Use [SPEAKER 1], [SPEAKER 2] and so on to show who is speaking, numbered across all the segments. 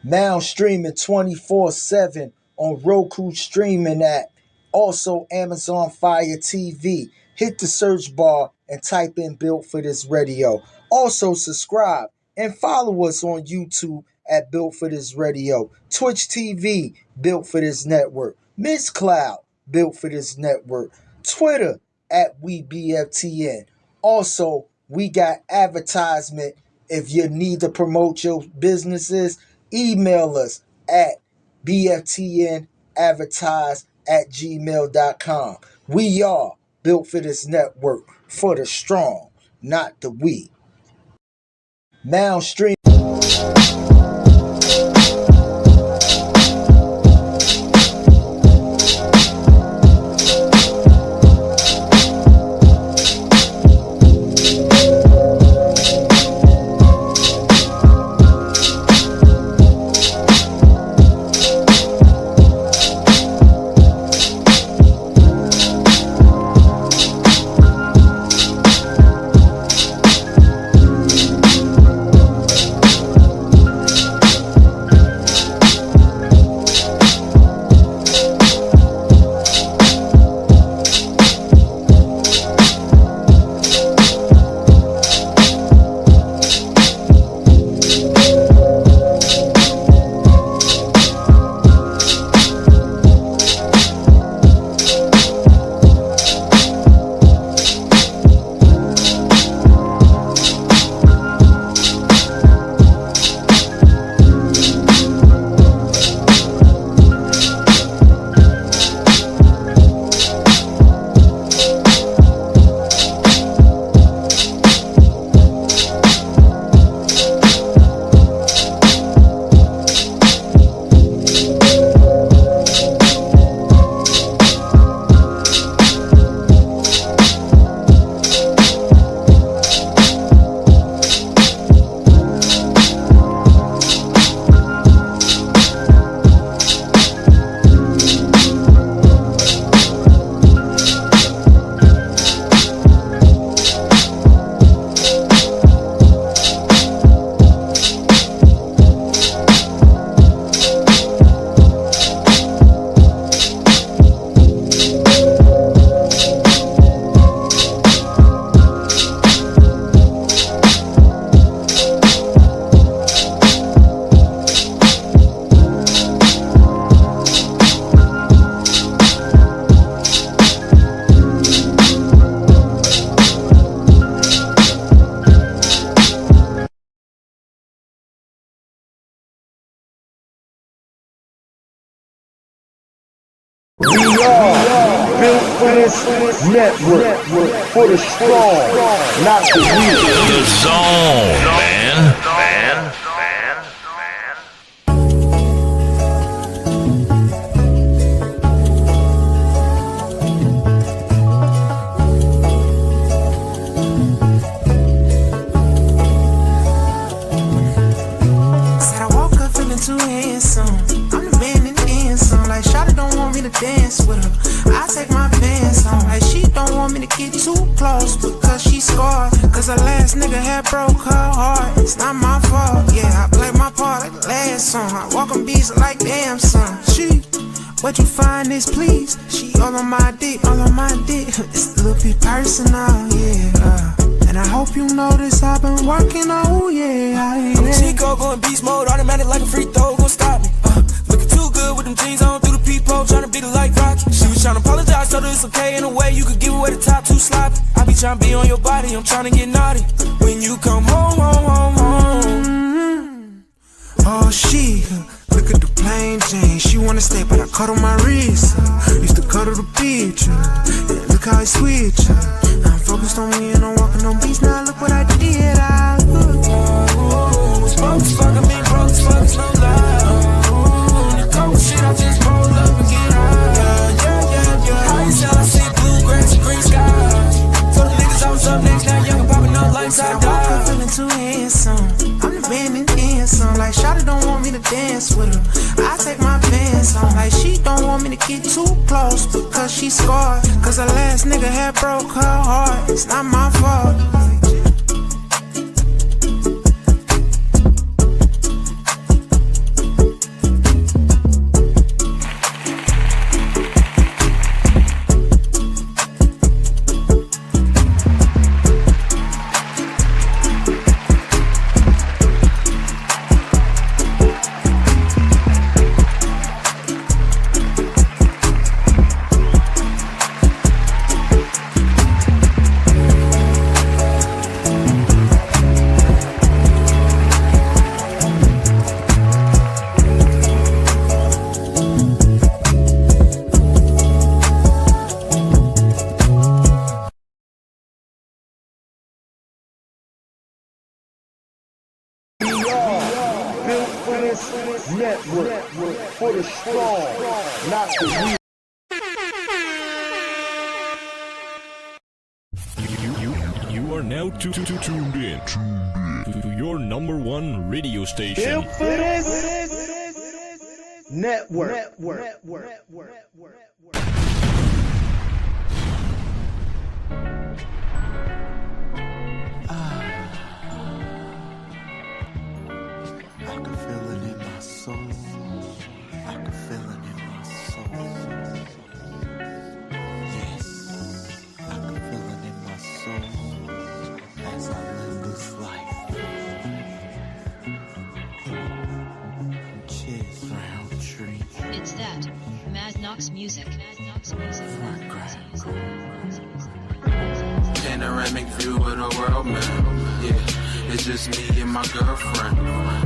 [SPEAKER 1] Now streaming 24/7 on Roku streaming app. Also Amazon Fire TV. Hit the search bar and type in Built for This Radio. Also subscribe and follow us on YouTube at Built for This Radio. Twitch TV, Built for This Network. Mixcloud, Built for This Network. Twitter at WeBFTN. Also, we got advertisement. If you need to promote your businesses, email us at bftnadvertise@gmail.com. We are Built for This Network, for the strong, not the weak. Now stream. We are Built for This Network, for the strong, not the weak.
[SPEAKER 2] The zone, man.
[SPEAKER 3] Said I woke up feeling too handsome. I'm the man in the end song. Like Shawty don't want me to dance with her. I take my pants on. Like she don't want me to get too close because she scarred. Cause her last nigga had broke her heart. It's not my fault. Yeah, I play my part like the last song. I walk on beats like damn son. She, what you find is please. She all on my dick, all on my dick. It's a little bit personal, yeah. And I hope you notice I've been working, oh yeah.
[SPEAKER 4] I'm Chico going beast mode, automatic like a free throw, gon' stop me. Looking too good with them jeans on through the peephole, tryna beat it like Rocky. She was tryna apologize, told her it's okay in a way you could give away the top too sloppy. I be tryna be on your body, I'm tryna get naughty. When you come home,
[SPEAKER 3] Oh shit, look at the plain Jane. She wanna stay, but I cut on my wrist. Used to cuddle the bitch. Yeah, look how I switch. I'm focused on me and I'm walking on beats. Now look what I did. I
[SPEAKER 4] smoke as fuck, I mean broke as fuck, it's no lie. The cold shit, I just roll up and get high. Yeah. How you sound, I see blue grass and green skies. Told the niggas I was up next, now young and popping up like I died.
[SPEAKER 3] Feeling too handsome. I'm the man in the handsome. Like Shawty don't want me to dance with her. I take my pants on. Like she don't want me to get too close because she scarred. Cause her last nigga had broke her heart. It's not my fault.
[SPEAKER 1] This network for the strong, not the weak.
[SPEAKER 2] You are now tuned in to your number one radio station.
[SPEAKER 1] Built for this network.
[SPEAKER 3] I can feel it in my soul. I can feel it in my soul. Yes, I can feel it in my soul as I live this life. Cheers, round tree.
[SPEAKER 5] It's that Mad Knox music.
[SPEAKER 4] Panoramic view of the world, man. Yeah, it's just me and my girlfriend.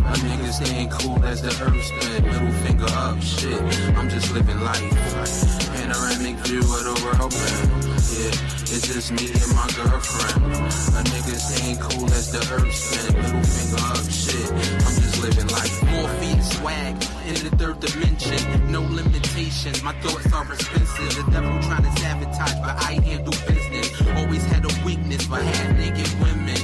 [SPEAKER 4] My niggas they ain't cool as the earth spin. Middle finger up, shit. I'm just living life. Panoramic view of the world, man. Yeah, it's just me and my girlfriend. My niggas they ain't cool as the earth spin. Middle finger up, shit. I'm just living life. More feet swag in the third dimension. No limitations. My thoughts are expensive. The devil trying to sabotage, but I handle business. Always had a weakness for half-naked women.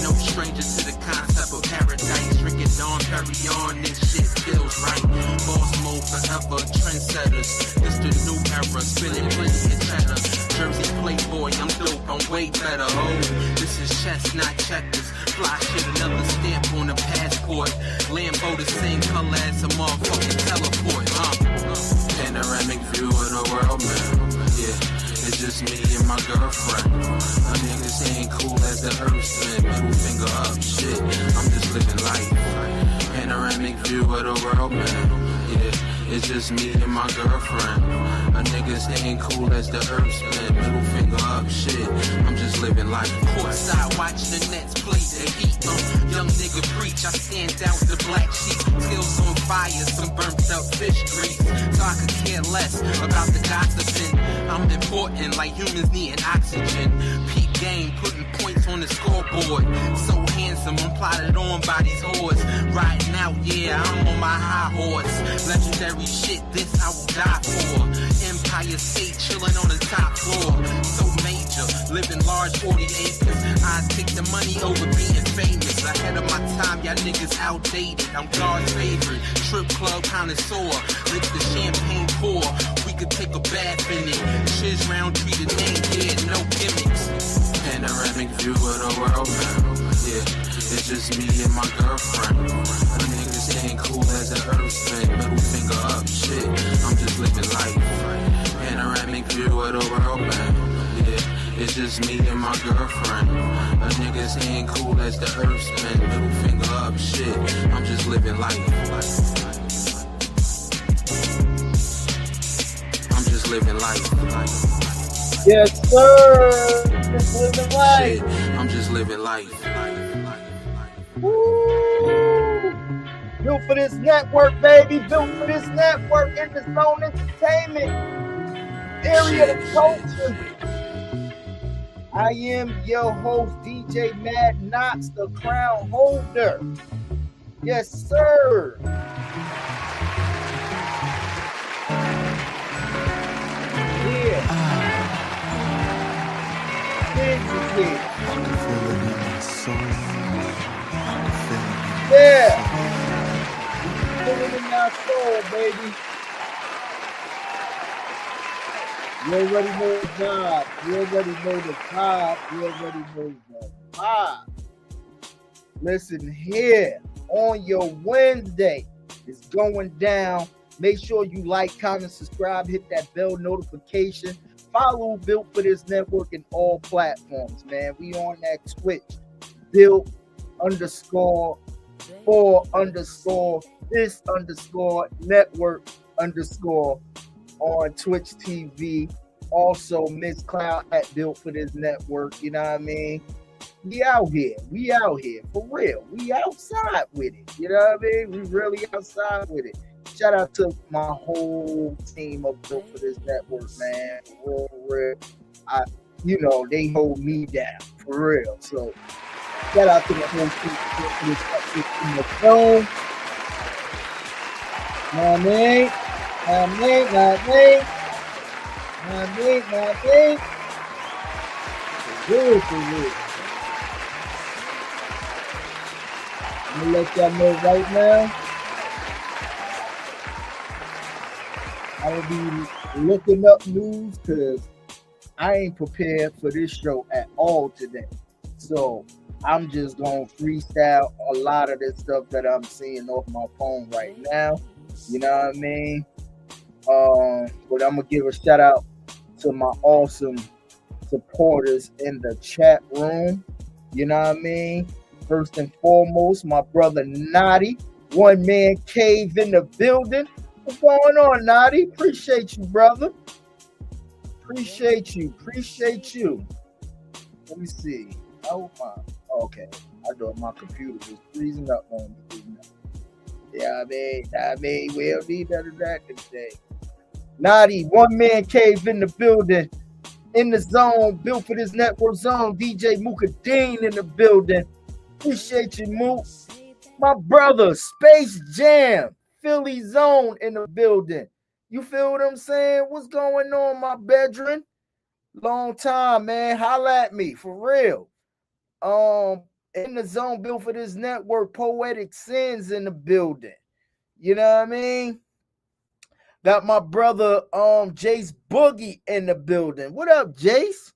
[SPEAKER 4] No stranger to the concept of paradise. Drinking Dom Perignon, this shit feels right. Boss mode forever, trendsetters. It's the new era, spinning plenty of cheddar. Jersey playboy, I'm dope, I'm way better. Oh, this is chess, not checkers. Fly shit, another stamp on the passport. Lambo the same color as a motherfucking teleport. Panoramic view of the world, man. Yeah. It's just me and my girlfriend. My niggas ain't cool as the earth spin. Middle finger up, shit. I'm just living life. Panoramic view of the world, man. Yeah, it's just me and my girlfriend. My niggas they ain't cool as the earth spin. Middle finger up, shit. I'm just living life. Courtside, watch the Nets play the Heat. Young nigga preach, I stand out the black sheep. Skills on fire, some burnt up fish grease. So I could care less about the gossiping. I'm important like humans needing oxygen. Peak game, putting points on the scoreboard. So handsome, I'm plotted on by these whores. Riding out, yeah, I'm on my high horse. Legendary shit, this I will die for. Empire State, chilling on the top floor. So major, living large, 40 acres. I take the money over being famous. Ahead of my time, y'all niggas outdated. I'm God's favorite, strip club connoisseur. Lick the champagne pour, we could take a bath in it. Shiz round tree, the name, yeah, no gimmicks. Panoramic view of the world, man. Yeah, it's just me and my girlfriend. My niggas ain't cool as the earth spin. Middle finger up, shit. I'm just living life. Panoramic view of the world, man. Yeah, it's just me and my girlfriend. My niggas ain't cool as the earth spin. Middle finger up, shit. I'm just living life. I'm just living life.
[SPEAKER 1] Yes, sir. Just living life.
[SPEAKER 4] Shit, I'm just living life.
[SPEAKER 1] Woo! Built for this network, baby. Built for this network. In the zone entertainment area of culture. I am your host, DJ Mad Knox, the crown holder. Yes, sir. Yeah.
[SPEAKER 3] I can feel it in my soul. I can feel it in my
[SPEAKER 1] Yeah. Feel it in my soul, baby. You already know the job. You already know the job. You already know the vibe. Listen here, on your Wednesday, it's going down. Make sure you like, comment, subscribe, hit that bell notification. Follow Built for This Network in all platforms, man. We on that Twitch, Built _for _this _network _ on Twitch TV. Also, Miss Cloud at Built for This Network. You know what I mean? We out here. We out here. For real. We outside with it. You know what I mean? We really outside with it. Shout out to my whole team of Built for This Network, man. For real. They hold me down. For real. So, shout out to the whole team of Built for This Network in the phone. My name, my name, my name, my name, my name. Good for you. I'm gonna let y'all know right now. I will be looking up news because I ain't prepared for this show at all today. So I'm just gonna freestyle a lot of this stuff that I'm seeing off my phone right now. You know what I mean? But I'm gonna give a shout out to my awesome supporters in the chat room. You know what I mean? First and foremost, my brother Nadi, One Man Cave in the building. What's going on, Nadi? Appreciate you, brother. Appreciate you. Let me see. Oh my. Okay. I thought my computer was freezing up on me. Yeah, I mean, we'll need none of that today. Nadi, One Man Cave in the building. In the zone, built for this network zone. DJ Mukadeen in the building. Appreciate you, Mook. My brother, Space Jam, Philly Zone in the building. You feel what I'm saying? What's going on, my bedroom? Long time, man. Holla at me, for real. In the zone, built for this network, Poetic Sins in the building. You know what I mean? Got my brother Jace Boogie in the building. What up, Jace?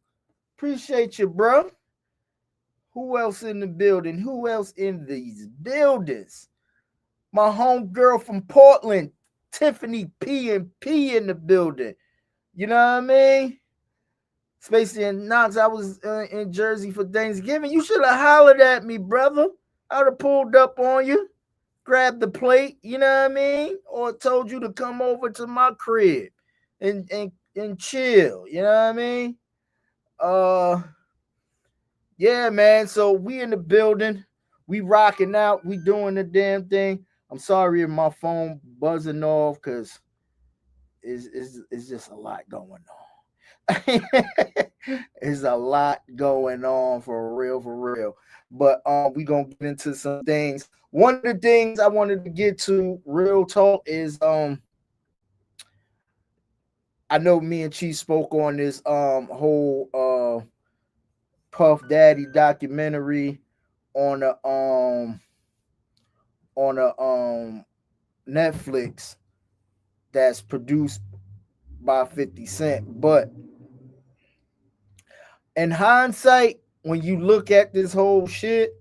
[SPEAKER 1] Appreciate you, bro. Who else in the building? Who else in these buildings? My homegirl from Portland, Tiffany P&P in the building. You know what I mean? Spacey and Knox, I was in Jersey for Thanksgiving. You should have hollered at me, brother. I would have pulled up on you. Grab the plate, you know what I mean? Or told you to come over to my crib and chill, you know what I mean? Yeah, man. So we in the building, we rocking out, we doing the damn thing. I'm sorry if my phone buzzing off because it's just a lot going on. There's a lot going on for real. But we gonna get into some things. One of the things I wanted to get to, real talk, is I know me and Chief spoke on this whole Puff Daddy documentary on a Netflix that's produced by 50 Cent. But in hindsight, when you look at this whole shit,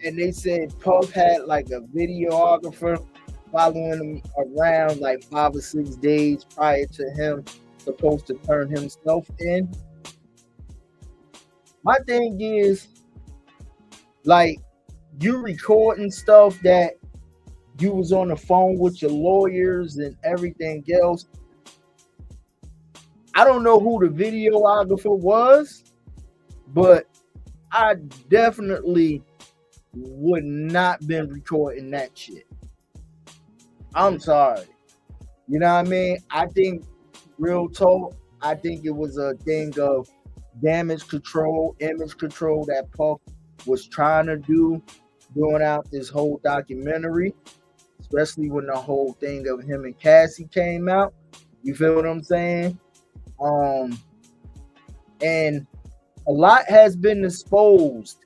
[SPEAKER 1] and they said Puff had like a videographer following him around like 5 or 6 days prior to him supposed to turn himself in. My thing is, like, you recording stuff that you was on the phone with your lawyers and everything else. I don't know who the videographer was, but I definitely would not been recording that shit. I'm sorry. You know what I mean? I think, real talk, I think it was a thing of image control that Puff was trying to do during out this whole documentary, especially when the whole thing of him and Cassie came out. You feel what I'm saying? And a lot has been exposed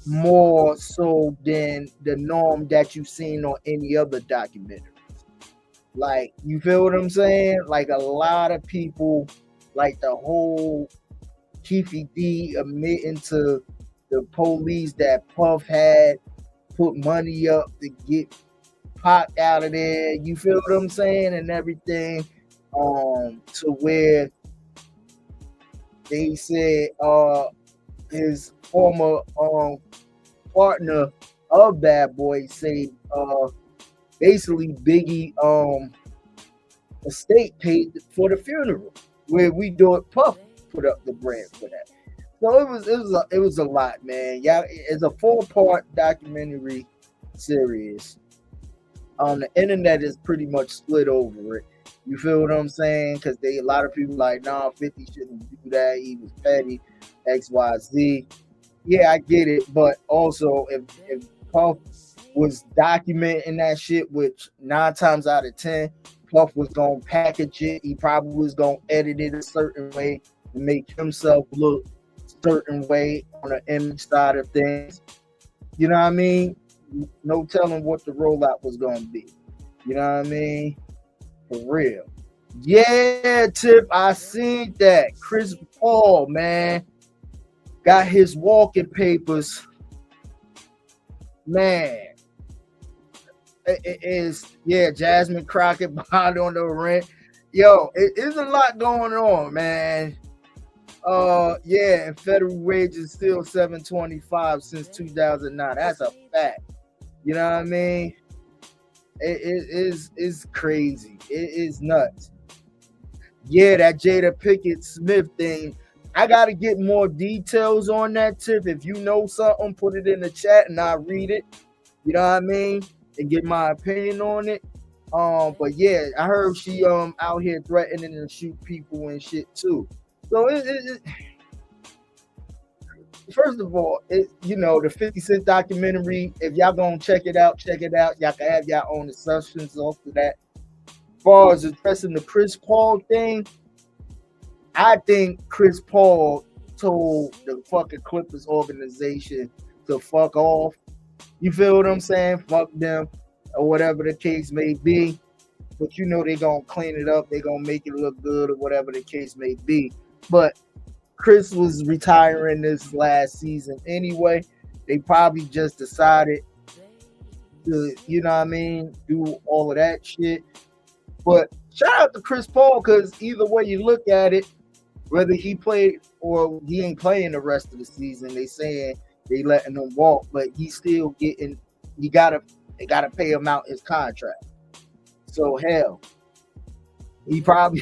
[SPEAKER 1] more so than the norm that you've seen on any other documentaries. Like, you feel what I'm saying? Like, a lot of people, like the whole Keefy D admitting to the police that Puff had put money up to get Pac out of there. You feel what I'm saying? And everything. To where they said his former partner of Bad Boy said basically Biggie estate paid for the funeral, where we do it. Puff put up the bread for that. So it was a lot, man. Yeah, it's a 4-part documentary series. On the internet is pretty much split over it. You feel what I'm saying? Because a lot of people like, nah, 50 shouldn't do that. He was petty, XYZ. Yeah, I get it. But also, if Puff was documenting that shit, which 9 times out of 10, Puff was gonna package it. He probably was gonna edit it a certain way to make himself look a certain way on the image side of things. You know what I mean? No telling what the rollout was gonna be. You know what I mean? For real. Yeah, Tip, I seen that. Chris Paul, man, got his walking papers. Man, it is, yeah, Jasmine Crockett bond on the rent. Yo, it is a lot going on, man. Yeah, and federal wage is still $7.25 since 2009. That's a fact. You know what I mean? It is crazy. It is nuts. Yeah, that Jada Pinkett Smith thing. I gotta get more details on that, Tip. If you know something, put it in the chat and I'll read it. You know what I mean? And get my opinion on it. But yeah, I heard she out here threatening to shoot people and shit too. So first of all, you know, the 50 Cent documentary, if y'all gonna check it out. Y'all can have y'all own assumptions off of that. As far as addressing the Chris Paul thing, I think Chris Paul told the fucking Clippers organization to fuck off. You feel what I'm saying? Fuck them, or whatever the case may be. But you know they gonna clean it up. They gonna make it look good, or whatever the case may be. But Chris was retiring this last season anyway. They probably just decided to, you know what I mean, do all of that shit. But shout out to Chris Paul, because either way you look at it, whether he played or he ain't playing the rest of the season, they saying they letting him walk, but he's still getting, they gotta pay him out his contract. So hell, they probably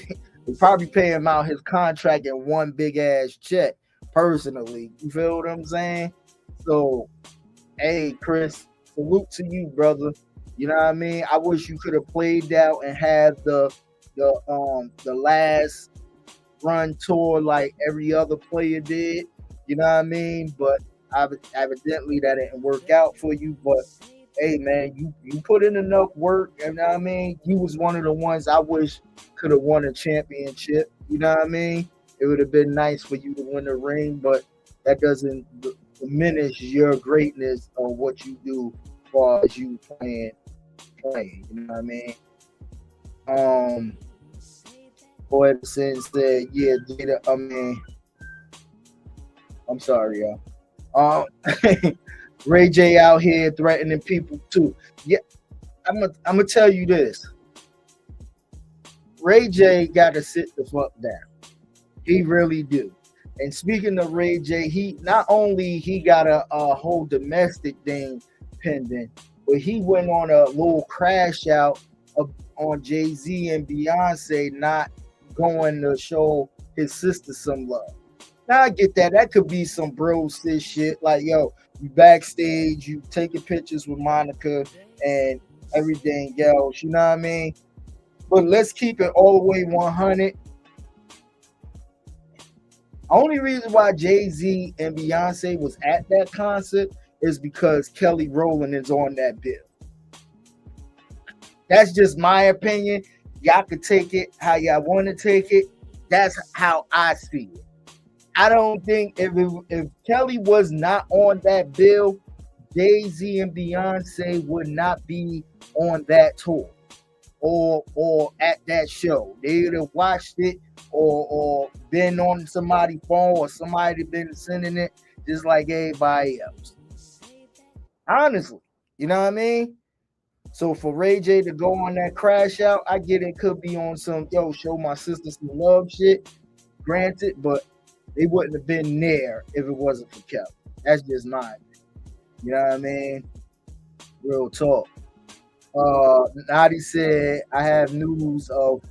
[SPEAKER 1] pay him out his contract in one big ass check personally. You feel what I'm saying? So, hey, Chris, salute to you, brother. You know what I mean? I wish you could have played out and had the last run tour like every other player did. You know what I mean? But evidently that didn't work out for you. But hey, man, you put in enough work. You know what I mean? You was one of the ones I wish could have won a championship. You know what I mean? It would have been nice for you to win the ring, but that doesn't diminish your greatness or what you do as far as you playing. You know what I mean? Boy said, yeah, Jada, I mean, I'm sorry, y'all. Ray J out here threatening people too. Yeah, I'm gonna tell you this. Ray J got to sit the fuck down. He really do. And speaking of Ray J, he not only he got a whole domestic thing pending, but he went on a little crash out on Jay-Z and Beyonce not going to show his sister some love. Now I get that. That could be some bro sis shit. Like, yo, you backstage, you taking pictures with Monica and everything else. You know what I mean? But let's keep it all the way 100. Only reason why Jay-Z and Beyonce was at that concert is because Kelly Rowland is on that bill. That's just my opinion. Y'all can take it how y'all want to take it. That's how I see it. I don't think if Kelly was not on that bill, Jay-Z and Beyonce would not be on that tour or at that show. They would have watched it or been on somebody's phone or somebody been sending it just like everybody else. Honestly, you know what I mean? So for Ray J to go on that crash out, I get it could be on some, yo, show my sister some love shit. Granted, but they wouldn't have been there if it wasn't for Kelly. That's just my opinion. You know what I mean? Real talk. Nadi said, I have news of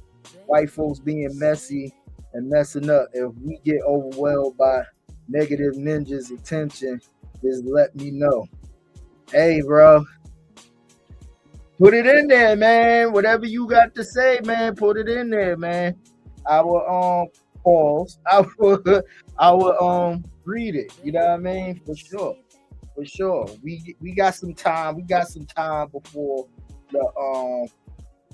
[SPEAKER 1] white folks being messy and messing up. If we get overwhelmed by negative ninjas' attention, just let me know. Hey, bro. Put it in there, man. Whatever you got to say, man, put it in there, man. I will pause. I will read it. You know what I mean? For sure. For sure. We got some time. We got some time before the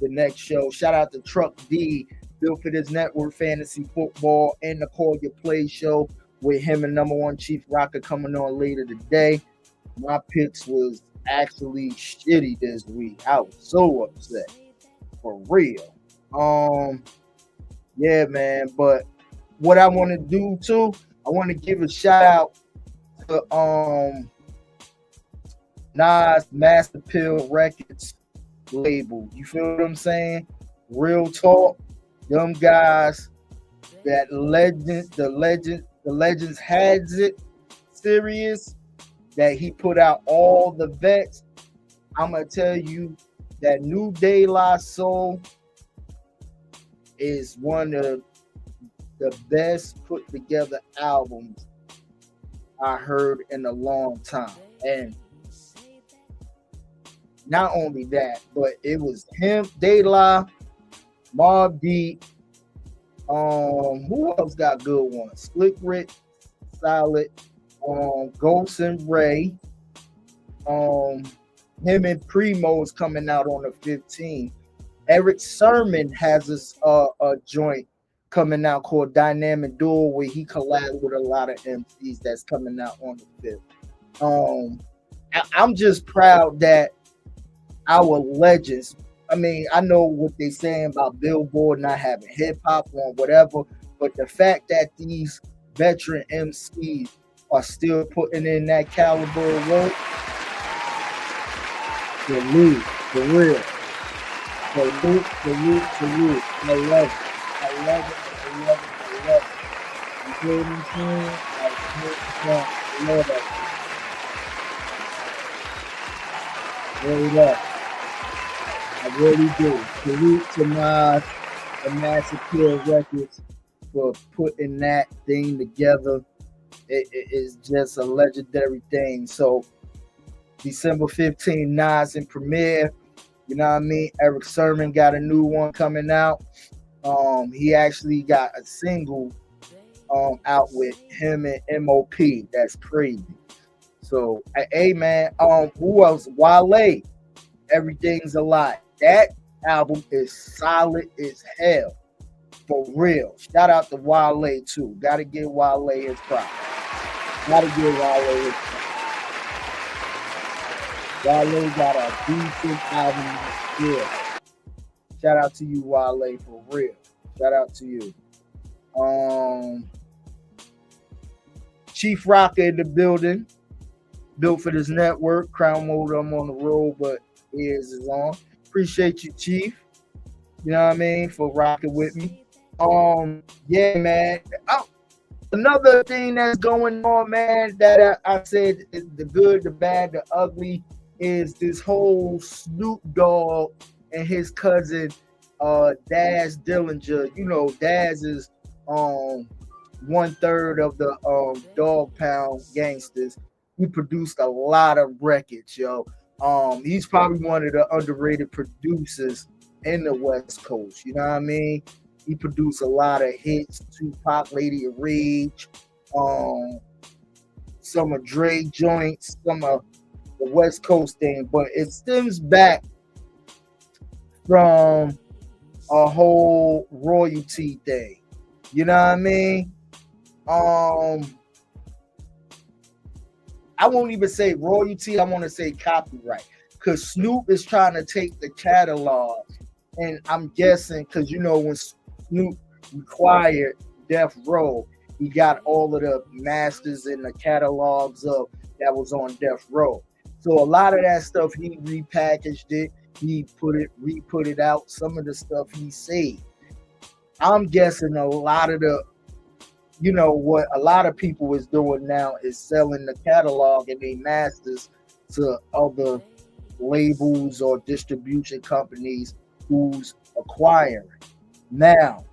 [SPEAKER 1] next show. Shout out to Truck D, Built for This Network Fantasy Football, and the Call Your Play show with him and number one Chief Rocker coming on later today. My picks was actually shitty this week. I was so upset. For real. Yeah, man. But what I want to do too, I want to give a shout out to Nas Master Pill Records label. You feel what I'm saying? Real talk. Them guys, that the Legends Has It series that he put out all the vets. I'm gonna tell you that New De La Soul is one of the best put together albums I heard in a long time. And not only that, but it was him, De La, Mobb Deep. Who else got good ones? Slick Rick, Solid, Ghost and Ray. Him and Primo is coming out on the 15th. Eric Sermon has a joint coming out called Dynamic Duel where he collabs with a lot of MCs that's coming out on the 5th. I'm just proud that our legends, I mean, I know what they're saying about Billboard not having hip hop or whatever, but the fact that these veteran MCs are still putting in that caliber of work, salute, for real. Salute. I love it. You feel what I'm saying? I love that. Word up. I really do. Salute to Nas and Master Pill Records for putting that thing together. It is just a legendary thing. So December 15th, Nas and Premiere. You know what I mean? Eric Sermon got a new one coming out. He actually got a single out with him and MOP. That's crazy. So, hey man, who else? Wale. Everything's a Lie. That album is solid as hell. For real. Shout out to Wale too. Gotta give Wale his props. Wale got a decent album. Yeah. Shout out to you, Wale, for real. Shout out to you. Chief Rocker in the building. Built for This Network. Crown Mode, I'm on the road, but his is on. Appreciate you, Chief. You know what I mean? For rocking with me. Yeah, man. Another thing that's going on, man, that I said is the good, the bad, the ugly, is this whole Snoop Dogg and his cousin Daz Dillinger. You know, Daz is 1/3 of the Dog Pound Gangsters. He produced a lot of records, yo. He's probably one of the underrated producers in the West Coast. You know what I mean? He produced a lot of hits, Tupac, Lady of Rage, some of Dre joints, some of the West Coast thing, but it stems back from a whole royalty thing. You know what I mean? I won't even say royalty, I want to say copyright. Because Snoop is trying to take the catalog, and I'm guessing, because you know when Snoop acquired Death Row, he got all of the masters and the catalogs of that was on Death Row. So a lot of that stuff he repackaged it, he re-put it out. Some of the stuff he saved. I'm guessing a lot of the, you know, what a lot of people is doing now is selling the catalog and they masters to other labels or distribution companies who's acquiring. Now,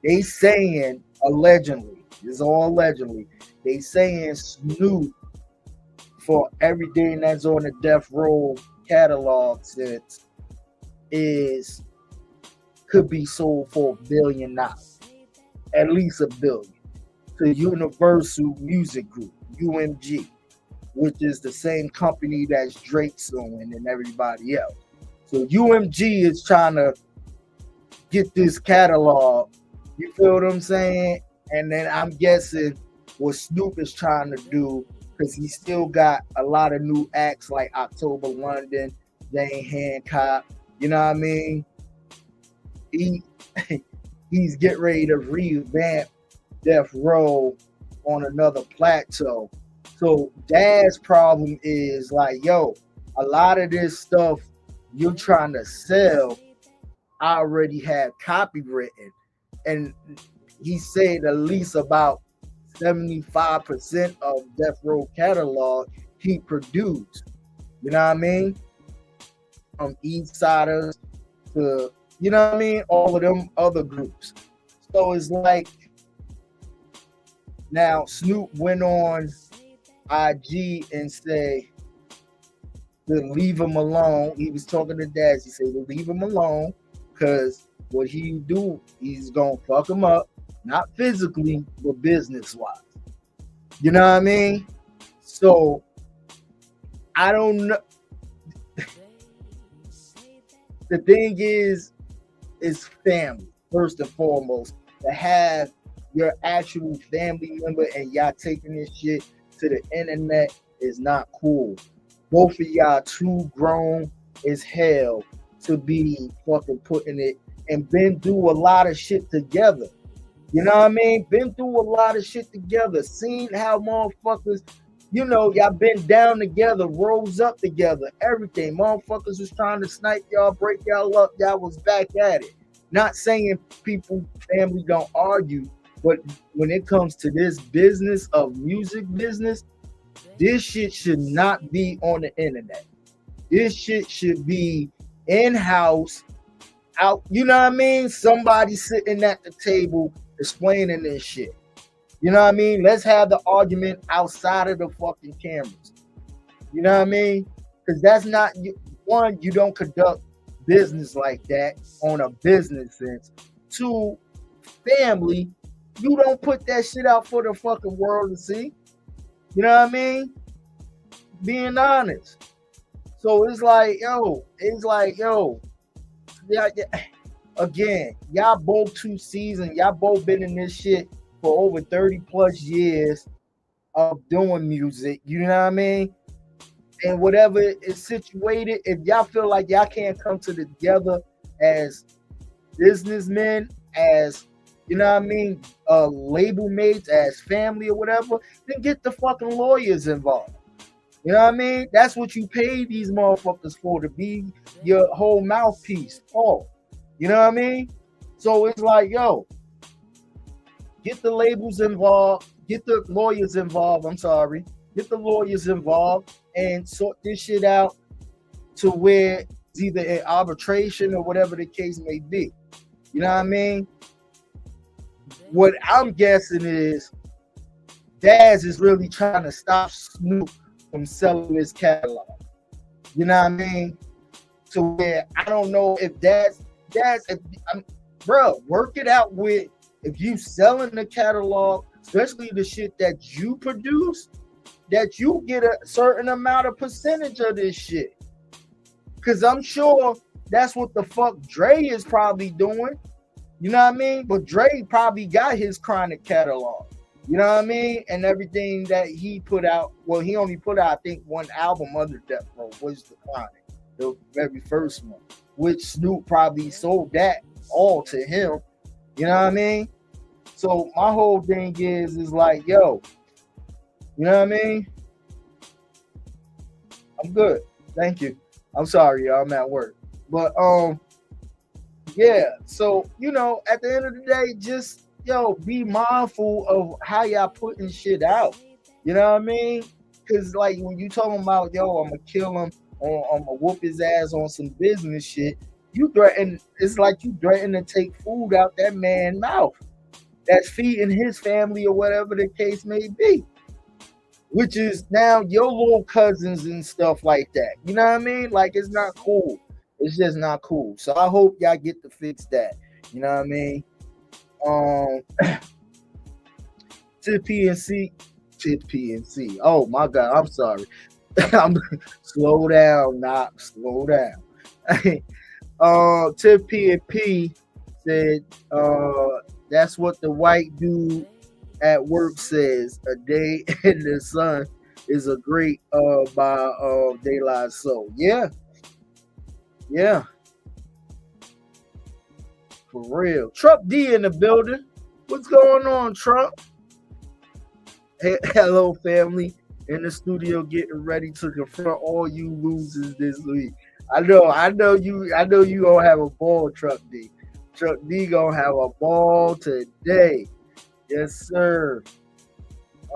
[SPEAKER 1] they saying allegedly, it's all allegedly, they saying Snoop for everything that's on the Death Row catalog sets could be sold for $1 billion, at least $1 billion, to Universal Music Group, UMG. which is the same company that's Drake suing and everybody else. So UMG is trying to get this catalog. You feel what I'm saying? And then I'm guessing what Snoop is trying to do, because he still got a lot of new acts like October London, Jane Hancock. You know what I mean? He's getting ready to revamp Death Row on another plateau. So Dad's problem is like, yo, a lot of this stuff you're trying to sell, I already have copywritten. And he said at least about 75% of Death Row catalog he produced. You know what I mean? From East Siders to, you know what I mean, all of them other groups. So it's like, now Snoop went on IG and say to leave him alone. He was talking to Daz. He said to leave him alone, because what he do, he's gonna fuck him up, not physically, but business wise. You know what I mean? So I don't know. The thing is family first and foremost. To have your actual family member and y'all taking this shit to the internet is not cool. Both of y'all too grown as hell to be fucking putting it, and been through a lot of shit together. You know what I mean? Been through a lot of shit together. Seen how motherfuckers, you know, y'all been down together, rose up together, everything. Motherfuckers was trying to snipe y'all, break y'all up. Y'all was back at it. Not saying people, family don't argue, but when it comes to this business of music business, this shit should not be on the internet. This shit should be in-house, out, you know what I mean? Somebody sitting at the table explaining this shit. You know what I mean? Let's have the argument outside of the fucking cameras. You know what I mean? Because that's not, one, you don't conduct business like that on a business sense. Two, family, you don't put that shit out for the fucking world to see. You know what I mean? Being honest. So it's like, yo, yeah, again, y'all both too seasoned. Y'all both been in this shit for over 30 plus years of doing music. You know what I mean? And whatever is situated, if y'all feel like y'all can't come together as businessmen, as, you know what I mean, label mates, as family or whatever, then get the fucking lawyers involved. You know what I mean? That's what you pay these motherfuckers for, to be your whole mouthpiece. Oh, you know what I mean? So it's like, yo, get the labels involved, get the lawyers involved. Get the lawyers involved and sort this shit out to where it's either in arbitration or whatever the case may be. You know what I mean? What I'm guessing is Daz is really trying to stop Snoop from selling his catalog. You know what I mean? To where I don't know if bro, work it out with, if you selling the catalog, especially the shit that you produce, that you get a certain amount of percentage of this shit. Because I'm sure that's what the fuck Dre is probably doing. You know what I mean? But Dre probably got his Chronic catalog. You know what I mean? And everything that he put out, well, he only put out, I think, one album under Death Row, was the Chronic, the very first one, which Snoop probably sold that all to him. You know what I mean? So my whole thing is like, yo, you know what I mean? I'm good. Thank you. I'm sorry, y'all. I'm at work. But yeah. So, you know, at the end of the day, just, yo, be mindful of how y'all putting shit out. You know what I mean? Because, like, when you talking about, yo, I'm going to kill him, or I'm going to whoop his ass on some business shit, you threaten, it's like you threaten to take food out that man's mouth that's feeding his family or whatever the case may be, which is now your little cousins and stuff like that. You know what I mean? Like, it's not cool. It's just not cool. So I hope y'all get to fix that. You know what I mean? To the Tip PNC. Oh my God, I'm sorry. I'm slow down, not slow down. Tip PNP said, that's what the white dude at work says. A day in the sun is a great by daylight soul. Yeah, yeah, for real. Trump D in the building. What's going on, Trump? Hey, hello, family. In the studio, getting ready to confront all you losers this week. I know you gonna have a ball, Truck D. Truck D gonna have a ball today. Yes, sir.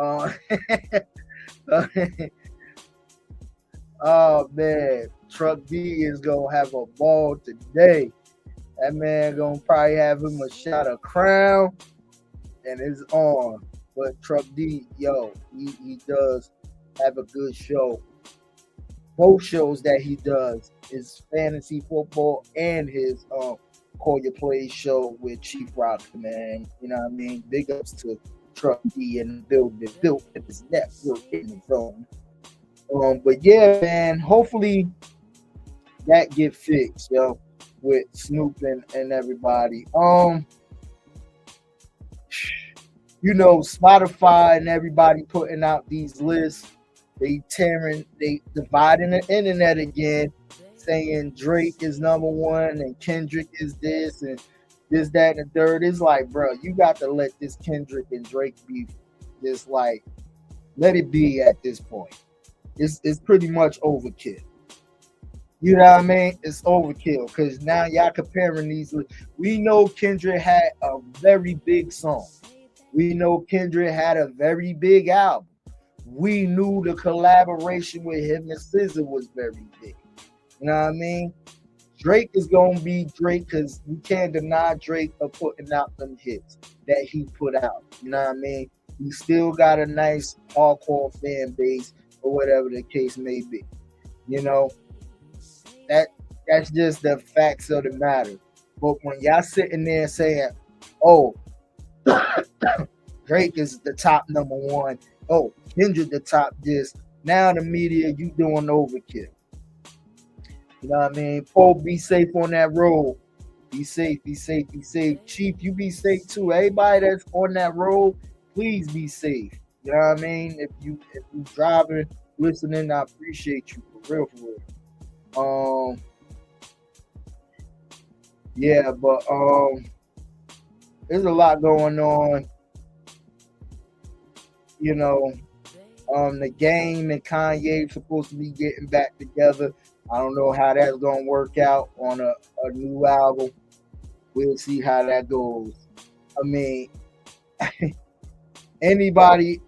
[SPEAKER 1] Uh, oh man, Truck D is gonna have a ball today. That man gonna probably have him a shot of Crown, and it's on. But Truck D, yo, he does have a good show. Both shows that he does is fantasy football and his Call Your Plays show with Chief Rock, man. You know what I mean? Big ups to Truck D and the building, built in his network in his own. But yeah, man, hopefully that get fixed, yo, with Snoop and everybody. You know, Spotify and everybody putting out these lists. They dividing the internet again, saying Drake is number one and Kendrick is this and this, that, and the third. It's like, bro, you got to let this Kendrick and Drake beef just like let it be at this point. It's pretty much overkill. You know what I mean? It's overkill because now y'all comparing these. We know Kendrick had a very big song. We know Kendrick had a very big album. We knew the collaboration with him and SZA was very big. You know what I mean? Drake is going to be Drake because you can't deny Drake of putting out them hits that he put out. You know what I mean? He still got a nice hardcore fan base or whatever the case may be. You know, that's just the facts of the matter. But when y'all sitting there saying, oh, Drake is the top number one, oh, Kendrick the top this, now the media, you doing overkill. You know what I mean? Paul, be safe on that road. Be safe, be safe, be safe. Chief, you be safe too. Everybody that's on that road, please be safe. You know what I mean? If you driving, listening, I appreciate you for real, for real. Yeah, but there's a lot going on. You know, the Game and Kanye supposed to be getting back together. I don't know how that's gonna work out on a new album. We'll see how that goes. I mean, anybody,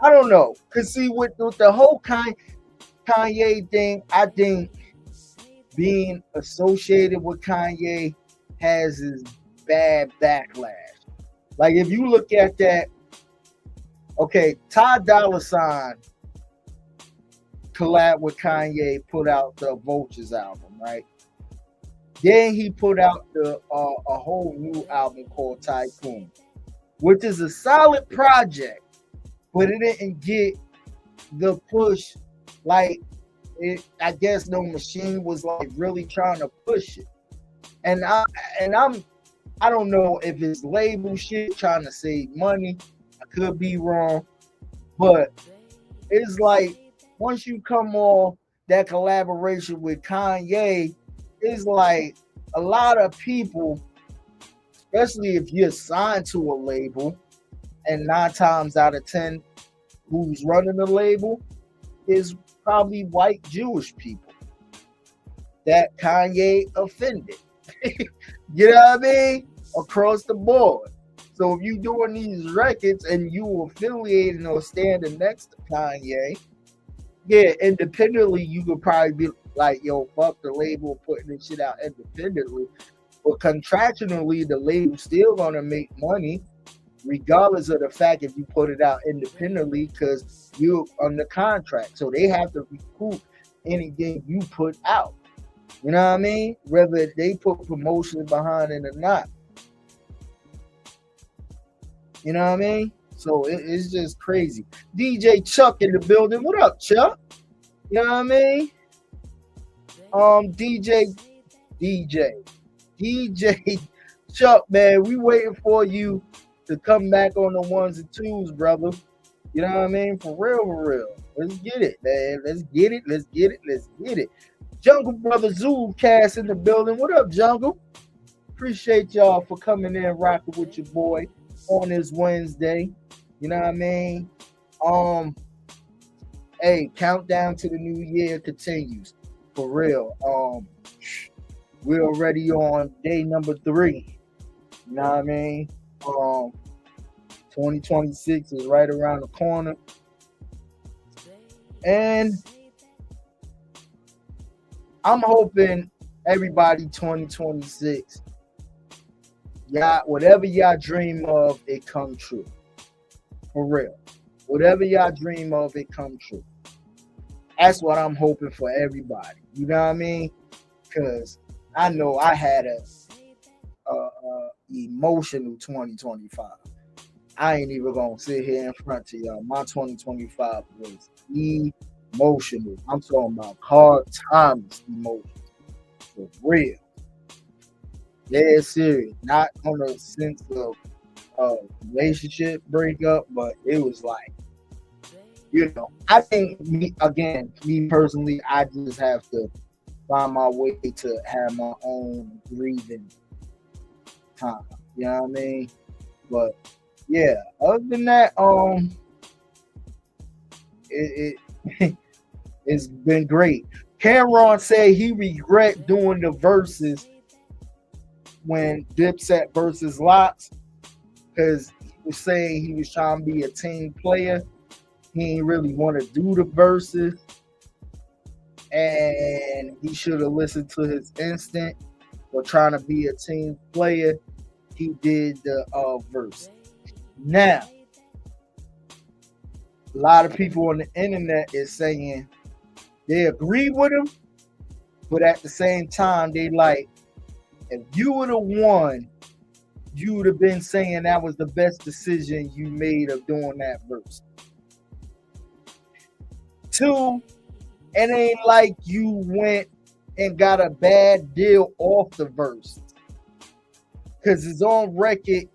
[SPEAKER 1] I don't know. Cause see, with the whole Kanye thing, I think being associated with Kanye has this bad backlash. Like if you look at that, okay, Ty Dolla $ign collab with Kanye, put out the Vultures album, right? Then he put out a whole new album called Tycoon, which is a solid project, but it didn't get the push like it. I guess No Machine was like really trying to push it, and I don't know if it's label shit trying to save money. I could be wrong, but it's like once you come off that collaboration with Kanye, it's like a lot of people, especially if you're signed to a label, and 9 times out of 10, who's running the label is probably white Jewish people that Kanye offended. You know what I mean? Across the board. So if you doing these records and you affiliating or standing next to Kanye, yeah, independently you could probably be like, yo, fuck the label putting this shit out independently. But contractually, the label still gonna make money, regardless of the fact if you put it out independently, because you're on the contract. So they have to recoup anything you put out. You know what I mean? Whether they put promotion behind it or not. You know what I mean? So it's just crazy. DJ Chuck in the building. What up, Chuck? You know what I mean? DJ Chuck, man, we waiting for you to come back on the ones and twos, brother. You know what I mean? For real, for real. Let's get it, man. Let's get it. Jungle Brother Zoolcast in the building. What up, Jungle? Appreciate y'all for coming in, rocking with your boy on this Wednesday. You know what I mean? Hey, countdown to the new year continues. For real. We're already on day number 3. You know what I mean? 2026 is right around the corner. And I'm hoping everybody 2026, y'all, whatever y'all dream of, it come true. For real. Whatever y'all dream of, it come true. That's what I'm hoping for everybody. You know what I mean? Because I know I had a emotional 2025. I ain't even gonna sit here in front of y'all. My 2025 was emotional. I'm talking about hard times emotional. For real. Yeah, serious. Not on a sense of relationship breakup, but it was like, you know, I think me personally, I just have to find my way to have my own breathing time. You know what I mean? But yeah, other than that, it's been great. Cameron said he regret doing the verses when Dipset versus Lox, because he was saying he was trying to be a team player. He ain't really want to do the verses, and he should have listened to his instinct for trying to be a team player. He did the verse. Now, a lot of people on the internet is saying they agree with him, but at the same time, they like, if you would have won, you would have been saying that was the best decision you made of doing that verse. 2, it ain't like you went and got a bad deal off the verse. Because it's on record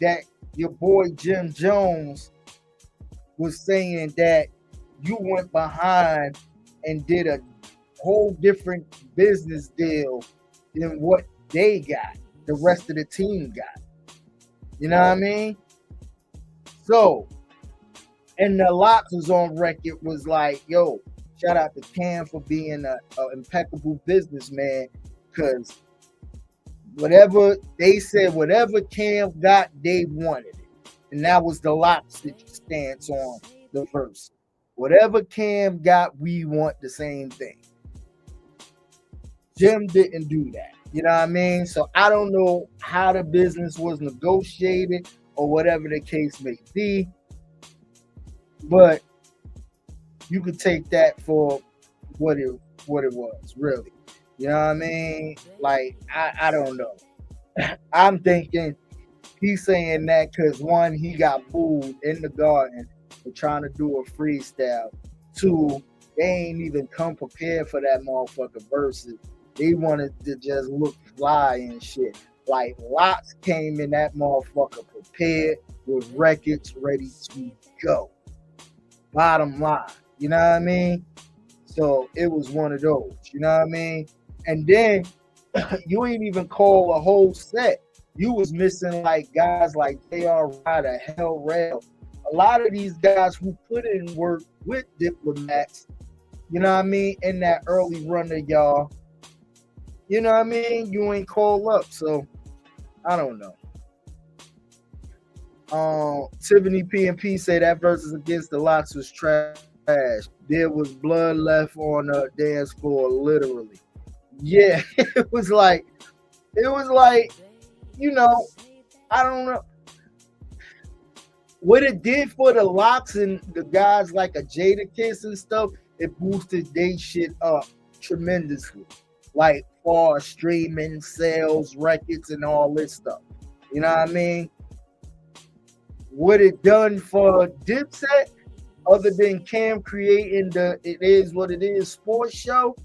[SPEAKER 1] that your boy Jim Jones was saying that you went behind and did a whole different business deal than what they got, the rest of the team got. You know what I mean? So, and the Lox was on record was like, yo, shout out to Cam for being an impeccable businessman, because whatever they said, whatever Cam got, they wanted it. And that was the Lox stance on the verse. Whatever Cam got, we want the same thing. Jim didn't do that. You know what I mean? So I don't know how the business was negotiated or whatever the case may be. But you could take that for what it was, really. You know what I mean? Like, I don't know. I'm thinking he's saying that because, 1, he got booed in the garden for trying to do a freestyle. 2, they ain't even come prepared for that motherfucker versus. They wanted to just look fly and shit. Like, Lox came in that motherfucker prepared with records ready to go. Bottom line. You know what I mean? So it was one of those. You know what I mean? And then you ain't even call a whole set. You was missing like guys like J.R. Ryder, Hell Rail. A lot of these guys who put in work with Diplomats, you know what I mean, in that early run of y'all. You know what I mean? You ain't called up. So I don't know. Tiffany P&P say that versus against the Lox was trash. There was blood left on the dance floor, literally. Yeah, it was like, you know, I don't know. What it did for the Lox and the guys like a Jadakiss and stuff, it boosted their shit up tremendously. Like for streaming, sales, records, and all this stuff. You know what I mean? what it done for Dipset, other than Cam creating the It Is What It Is sports show.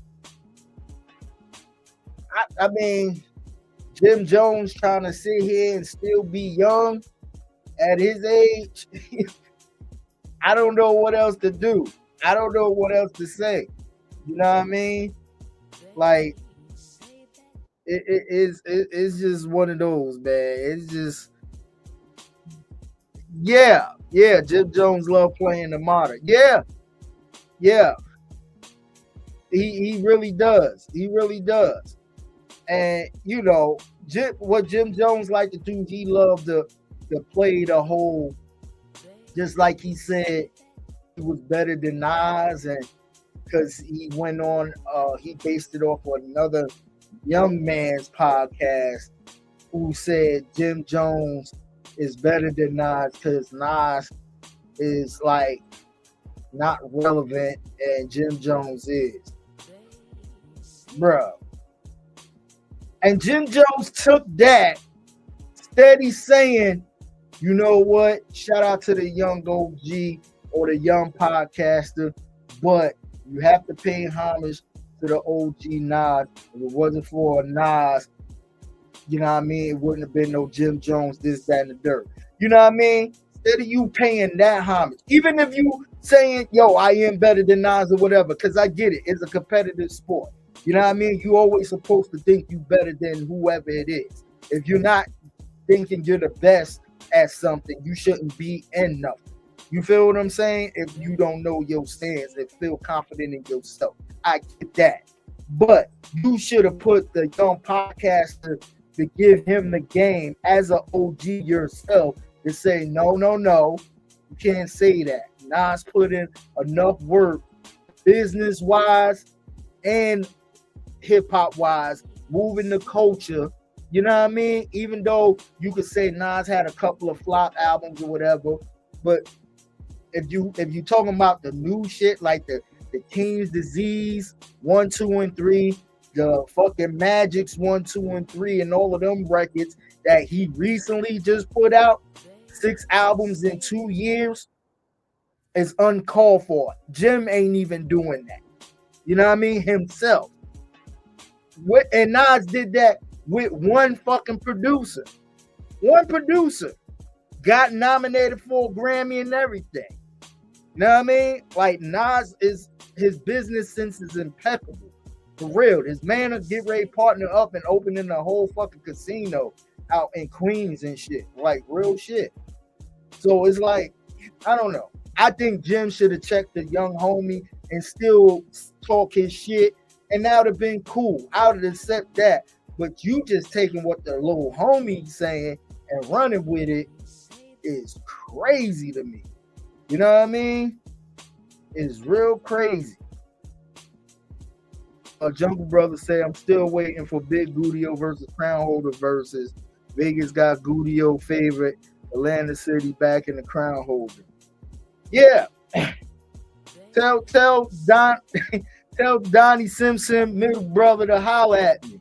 [SPEAKER 1] I mean, Jim Jones trying to sit here and still be young at his age. I don't know what else to do. I don't know what else to say. You know what I mean? Like, it's just one of those, man. It's just, yeah. Jim Jones love playing the martyr. Yeah. He really does. He really does. And you know, what Jim Jones like to do, he loved to play the whole, just like he said he was better than Nas, and because he went on, he based it off of another young man's podcast who said Jim Jones is better than Nas because Nas is like not relevant and Jim Jones is. Bruh. And Jim Jones took that, steady saying, you know what? Shout out to the young OG or the young podcaster, but you have to pay homage to the OG Nas. If it wasn't for Nas, you know what I mean? It wouldn't have been no Jim Jones, this, that, and the dirt. You know what I mean? Instead of you paying that homage, even if you saying, yo, I am better than Nas or whatever, because I get it. It's a competitive sport. You know what I mean? You always supposed to think you better than whoever it is. If you're not thinking you're the best at something, you shouldn't be in nothing. You feel what I'm saying? If you don't know your stance and feel confident in yourself, I get that. But you should have put the young podcaster to give him the game as an OG yourself to say, no, you can't say that. Nas put in enough work business-wise and hip-hop-wise, moving the culture. You know what I mean? Even though you could say Nas had a couple of flop albums or whatever, but if you talking about the new shit like the King's Disease 1, 2, and 3, the fucking Magic's 1, 2, and 3, and all of them records that he recently just put out, 6 albums in 2 years, is uncalled for. Jim ain't even doing that. You know what I mean? Himself. And Nas did that with one fucking producer. One producer got nominated for a Grammy and everything. You know what I mean? Like, Nas his business sense is impeccable. For real. His man will get ready to partner up and opening a whole fucking casino out in Queens and shit. Like, real shit. So it's like, I don't know. I think Jim should have checked the young homie and still talk his shit, and that would have been cool. I would accept that. But you just taking what the little homie saying and running with it is crazy to me. You know what I mean? It's real crazy. Jungle Brother say, I'm still waiting for Big Guddio versus Crown Holder versus. Vegas got Guddio favorite. Atlanta City back in the Crown Holder. Yeah. Tell Donnie Simpson, middle brother, to holler at me.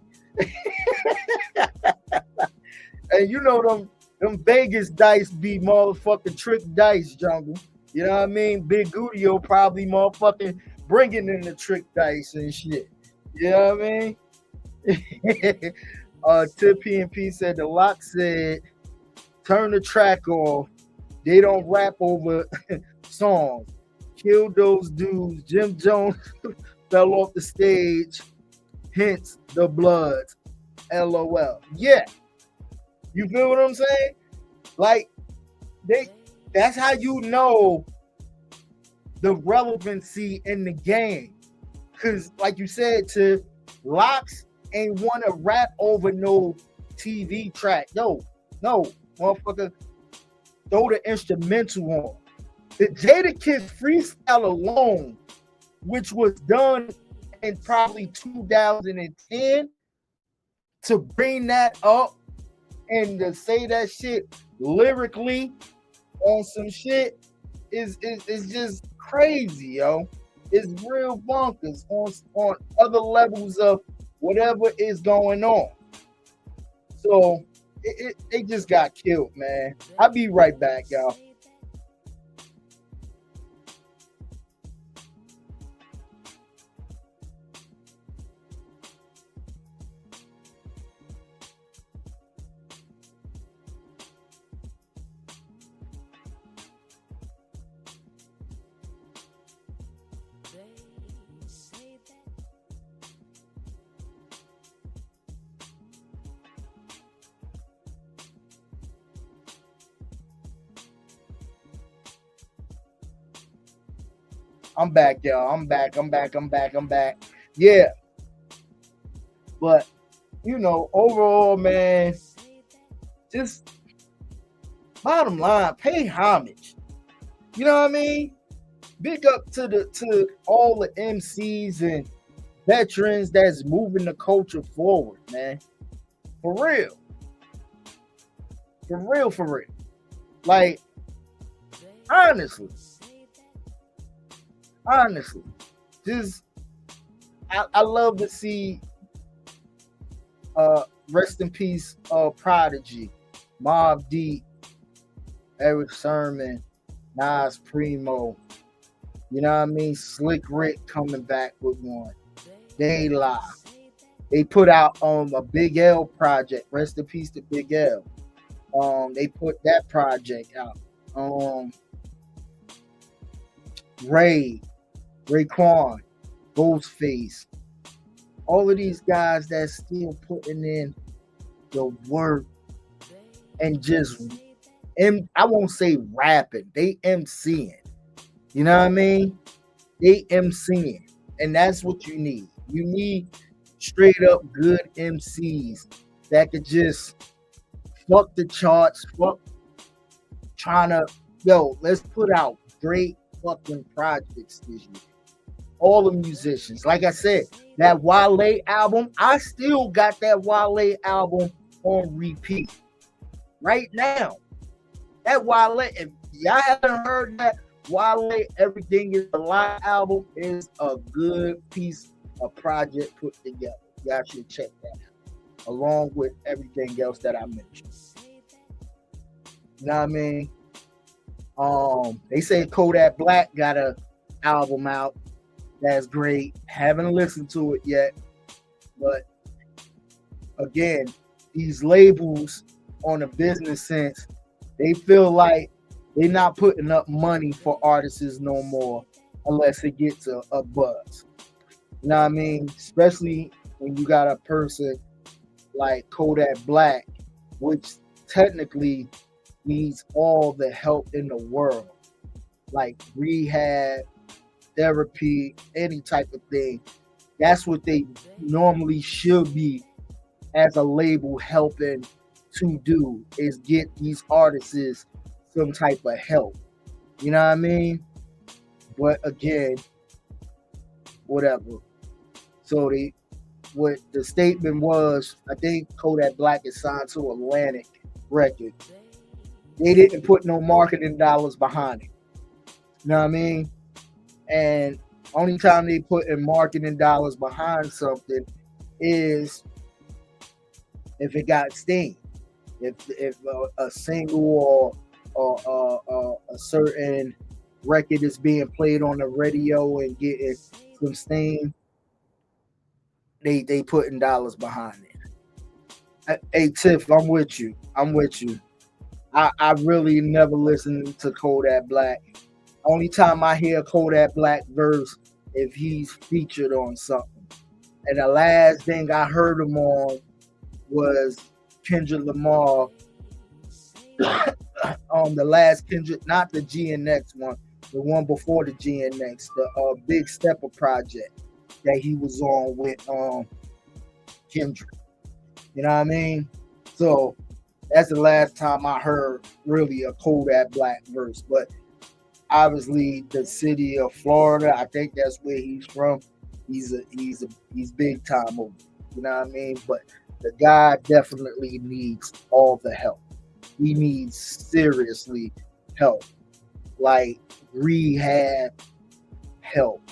[SPEAKER 1] And you know them Vegas dice be motherfucking trick dice, Jungle. You know what I mean? Big Guddio probably motherfucking bringing in the trick dice and shit. You know what I mean? Tip P&P said the Lock said, turn the track off. They don't rap over songs. Kill those dudes. Jim Jones fell off the stage. Hence the Bloods. LOL. Yeah. You feel what I'm saying? Like, that's how you know the relevancy in the game. Because, like you said, to Locks ain't want to rap over no TV track. No, motherfucker, throw the instrumental on. The Jadakiss freestyle alone, which was done in probably 2010, to bring that up and to say that shit lyrically on some shit is just crazy, yo. It's real bonkers on other levels of whatever is going on. So they just got killed, man. I'll be right back, y'all. I'm back, y'all. I'm back. Yeah. But, overall, man, just bottom line, pay homage. You know what I mean? Big up to all the MCs and veterans that's moving the culture forward, man. For real. For real. Like, honestly, just I love to see rest in peace Prodigy, Mobb Deep, Eric Sermon, Nas Primo, you know what I mean? Slick Rick coming back with one. They lie. They put out a Big L project. Rest in peace to Big L. They put that project out. Raekwon, Ghostface, all of these guys that's still putting in the work and just, I won't say rapping, they MCing. You know what I mean? They MCing, and that's what you need. You need straight up good MCs that could just fuck the charts, let's put out great fucking projects this year. All the musicians. Like I said, that Wale album, I still got that Wale album on repeat right now. That Wale, if y'all haven't heard that Wale Everything Is a Lie album, is a good piece of project put together. Y'all should check that out, along with everything else that I mentioned. You know what I mean? They say Kodak Black got a album out. That's great. Haven't listened to it yet. But again, these labels on a business sense, they feel like they're not putting up money for artists no more unless it gets a buzz. You know what I mean? Especially when you got a person like Kodak Black, which technically needs all the help in the world, like rehab, therapy, any type of thing. That's what they normally should be as a label helping to do, is get these artists some type of help. You know what I mean? But again, whatever. So what the statement was, I think Kodak Black is signed to Atlantic Records. They didn't put no marketing dollars behind it. You know what I mean? And only time they put in marketing dollars behind something is if it got steam. If a single or a certain record is being played on the radio and getting some steam, they putting dollars behind it. Hey Tiff, I'm with you. I really never listened to Kodak Black. Only time I hear Kodak Black verse if he's featured on something. And the last thing I heard him on was Kendrick Lamar. The last Kendrick, not the GNX one, the one before the GNX, the Big Stepper project that he was on with Kendrick. You know what I mean? So that's the last time I heard really a Kodak Black verse. But obviously, the city of Florida, I think that's where he's from. He's big time over. You know what I mean? But the guy definitely needs all the help. He needs seriously help, like rehab help.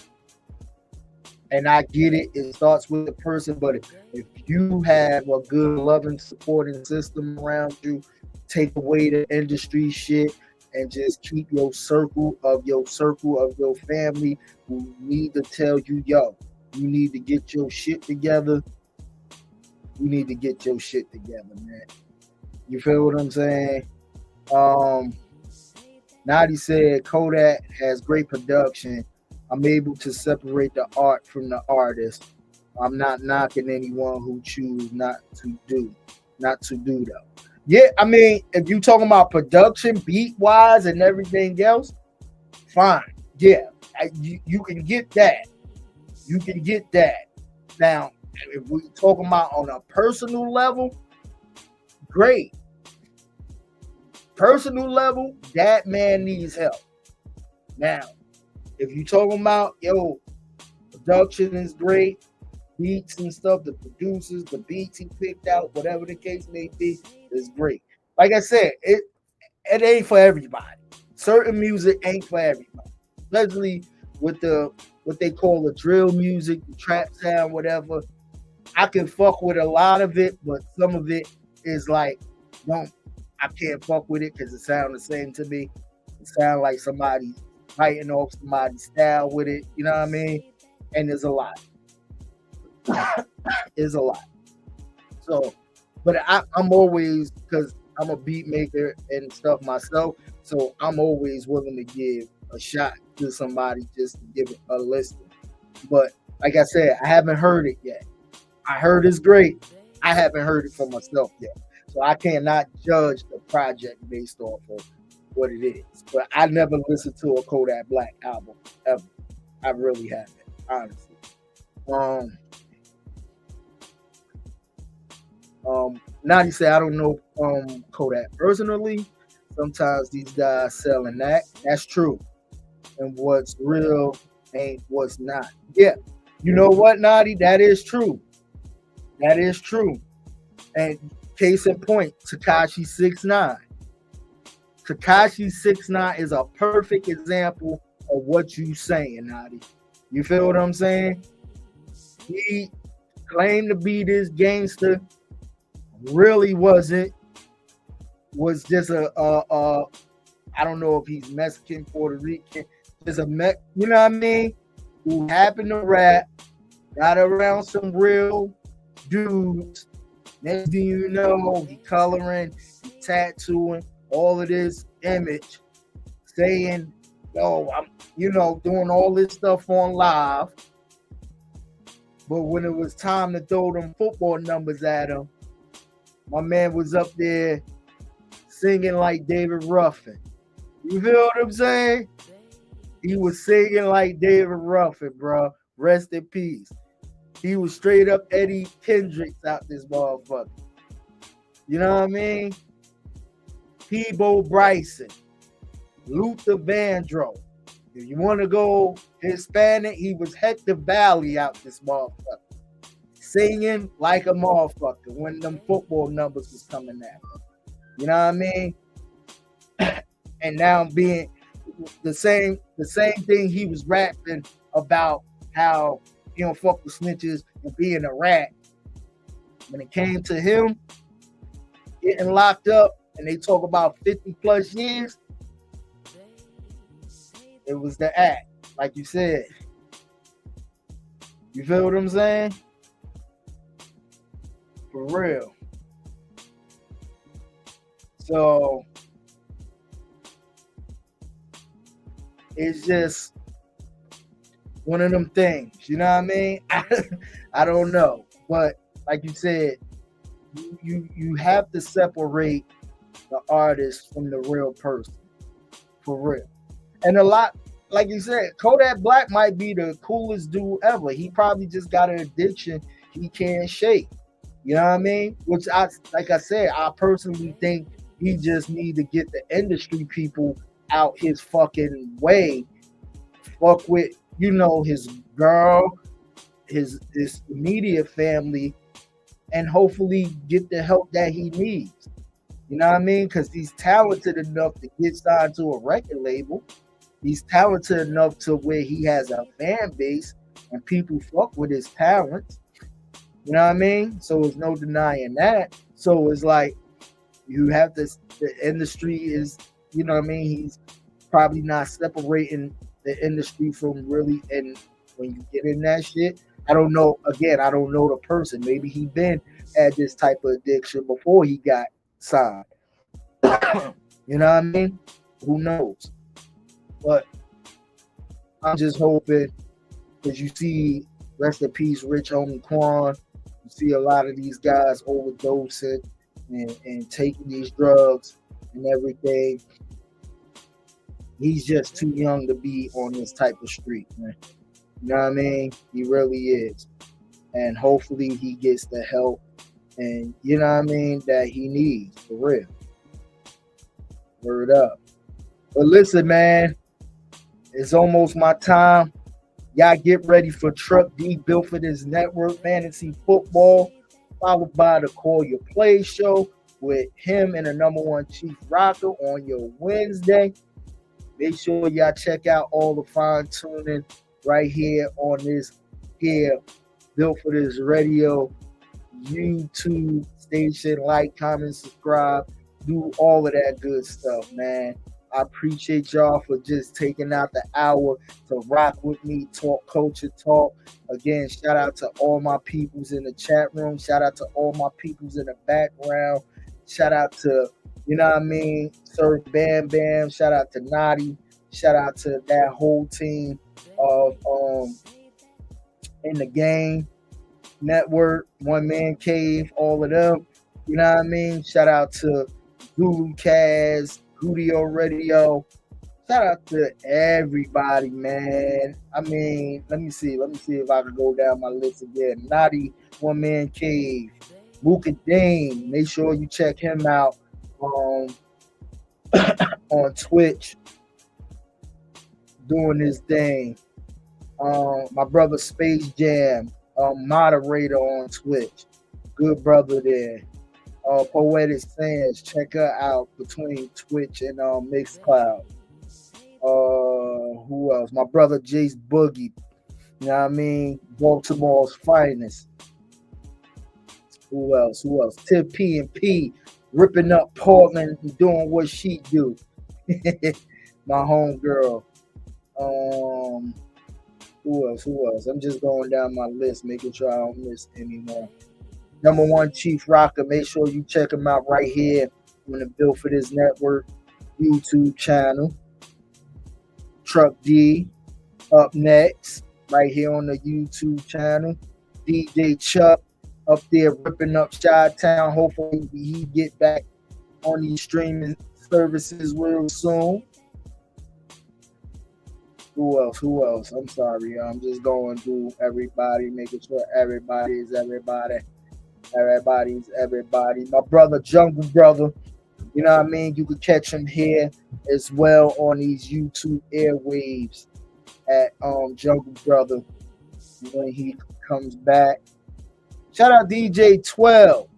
[SPEAKER 1] And I get it. It starts with the person, but if you have a good, loving, supporting system around you, take away the industry shit and just keep your circle of your family who need to tell you, yo, you need to get your shit together. You need to get your shit together, man. You feel what I'm saying? Nadi said Kodak has great production. I'm able to separate the art from the artist. I'm not knocking anyone who choose not to do though. Yeah, I mean, if you talking about production, beat wise, and everything else, fine. Yeah, you can get that. You can get that. Now, if we talking about on a personal level, great. Personal level, that man needs help. Now, if you talking about, yo, production is great, beats and stuff, the producers, the beats he picked out, whatever the case may be, is great. Like I said, it ain't for everybody. Certain music ain't for everybody. Especially with the what they call the drill music, the trap sound, whatever. I can fuck with a lot of it, but some of it is like, I can't fuck with it because it sounds the same to me. It sounds like somebody fighting off somebody's style with it. You know what I mean? And there's a lot. There's a lot. So, but I'm always, because I'm a beat maker and stuff myself, so I'm always willing to give a shot to somebody just to give it a listen. But like I said, I haven't heard it yet. I heard it's great. I haven't heard it for myself yet. So I cannot judge the project based off of what it is. But I never listened to a Kodak Black album ever. I really haven't, honestly. Nadi said, I don't know Kodak personally. Sometimes these guys sell and act. That's true. And what's real ain't what's not. Yeah. You know what, Nadi? That is true. That is true. And case in point, Tekashi 6ix9ine. Tekashi 6ix9ine is a perfect example of what you saying, Nadi. You feel what I'm saying? He claimed to be this gangster, really wasn't. Was just I don't know if he's Mexican, Puerto Rican, just you know what I mean? Who happened to rap, got around some real dudes. Next thing you know, he coloring, he tattooing, all of this image, saying, yo, I'm, doing all this stuff on live. But when it was time to throw them football numbers at him, my man was up there singing like David Ruffin. You feel what I'm saying? He was singing like David Ruffin, bro. Rest in peace. He was straight up Eddie Kendricks out this motherfucker. You know what I mean? Peabo Bryson, Luther Vandross. If you want to go Hispanic, he was Hector Valley out this motherfucker. Singing like a motherfucker when them football numbers was coming at him. You know what I mean? And now being the same thing he was rapping about how he don't fuck with snitches and being a rat. When it came to him getting locked up and they talk about 50 plus years, it was the act, like you said. You feel what I'm saying? For real. So it's just one of them things, you know what I mean? I don't know, but like you said, you have to separate the artist from the real person, for real. And a lot, like you said, Kodak Black might be the coolest dude ever. He probably just got an addiction he can't shake. You know what I mean? Which like I said, I personally think he just need to get the industry people out his fucking way. Fuck with, his girl, his immediate family, and hopefully get the help that he needs. You know what I mean? Because he's talented enough to get signed to a record label. He's talented enough to where he has a fan base. and people fuck with his talents. You know what I mean? So there's no denying that. So it's like you have this. The industry is, you know what I mean? He's probably not separating the industry from really. And when you get in that shit, I don't know. Again, I don't know the person. Maybe he been had this type of addiction before he got signed. You know what I mean? Who knows? But I'm just hoping, because you see, rest in peace, Rich Homie Quan. You see a lot of these guys overdosing and taking these drugs and everything. He's just too young to be on this type of street, man. You know what I mean? He really is. And hopefully he gets the help and, you know what I mean, that he needs, for real. Word up. But listen, man, it's almost my time. Y'all get ready for Truck D, built for this network, fantasy football, followed by the Call Your Play show with him and the number one Chief Rocker on your Wednesday. Make sure y'all check out all the fine tuning right here on this here, built for this radio, YouTube station. Like, comment, subscribe, do all of that good stuff, man. I appreciate y'all for just taking out the hour to rock with me, talk culture talk. Again, shout out to all my peoples in the chat room. Shout out to all my peoples in the background. Shout out to, you know what I mean, Sir Bam Bam. Shout out to Naughty. Shout out to that whole team of In the Game Network, One Man Cave, all of them. You know what I mean? Shout out to Zulu Kaz, Gudio Radio. Shout out to everybody, man. I mean, let me see if I can go down my list again. Naughty, One Man Cave, Luka Dane. Make sure you check him out on Twitch, doing his thing. My brother Space Jam, moderator on Twitch. Good brother there. Poetic Sands, check her out between Twitch and Mixcloud. Who else? My brother Jace Boogie. You know what I mean? Baltimore's finest. Who else? Tip P and P, ripping up Portland and doing what she do. My homegirl. Who else? I'm just going down my list, making sure I don't miss anyone. Number one Chief Rocker. Make sure you check him out right here on the Built for This Network YouTube channel. Truck D up next, right here on the YouTube channel. DJ Chuck up there ripping up Chi-Town. Hopefully he get back on these streaming services real soon. Who else? I'm sorry, I'm just going through everybody, making sure everybody's everybody. My brother Jungle Brother, you know what I mean? You could catch him here as well on these YouTube airwaves at Jungle Brother when he comes back. Shout out DJ 12,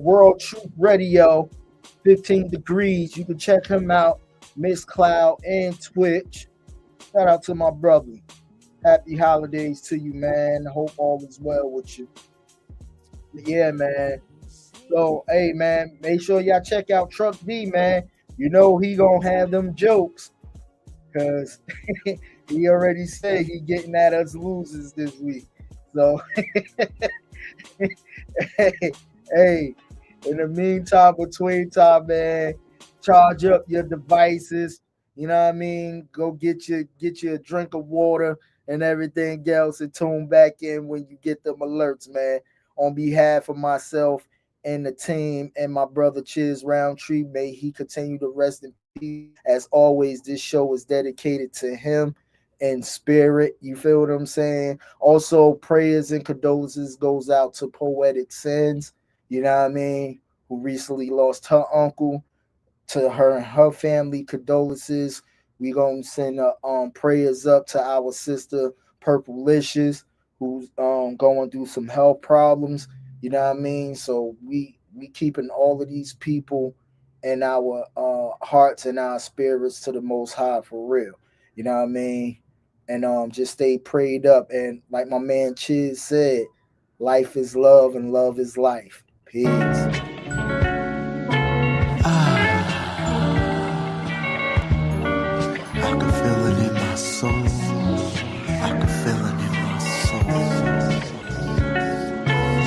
[SPEAKER 1] World Truth Radio, 15 Degrees. You can check him out, Miss Cloud and Twitch. Shout out to my brother. Happy holidays to you, man. Hope all is well with you. Yeah, man. So, hey, man, make sure y'all check out Truck D, man. You know he gonna have them jokes, because he already said he getting at us losers this week. So, hey, in the meantime, between time, man, charge up your devices. You know what I mean? Go get you a drink of water and everything else, and tune back in when you get them alerts, man. On behalf of myself and the team and my brother Chiz Roundtree, may he continue to rest in peace. As always, this show is dedicated to him in spirit. You feel what I'm saying? Also, prayers and condolences goes out to Poetic Sins, you know what I mean, who recently lost her uncle. To her and her family, condolences. We gonna send prayers up to our sister Purplelicious, who's going through some health problems. You know what I mean? So we keeping all of these people in our hearts and our spirits to the Most High, for real. You know what I mean? and just stay prayed up. And like my man Chiz said, life is love and love is life. Peace.
[SPEAKER 6] I can feel it in my soul. I can feel it in my soul.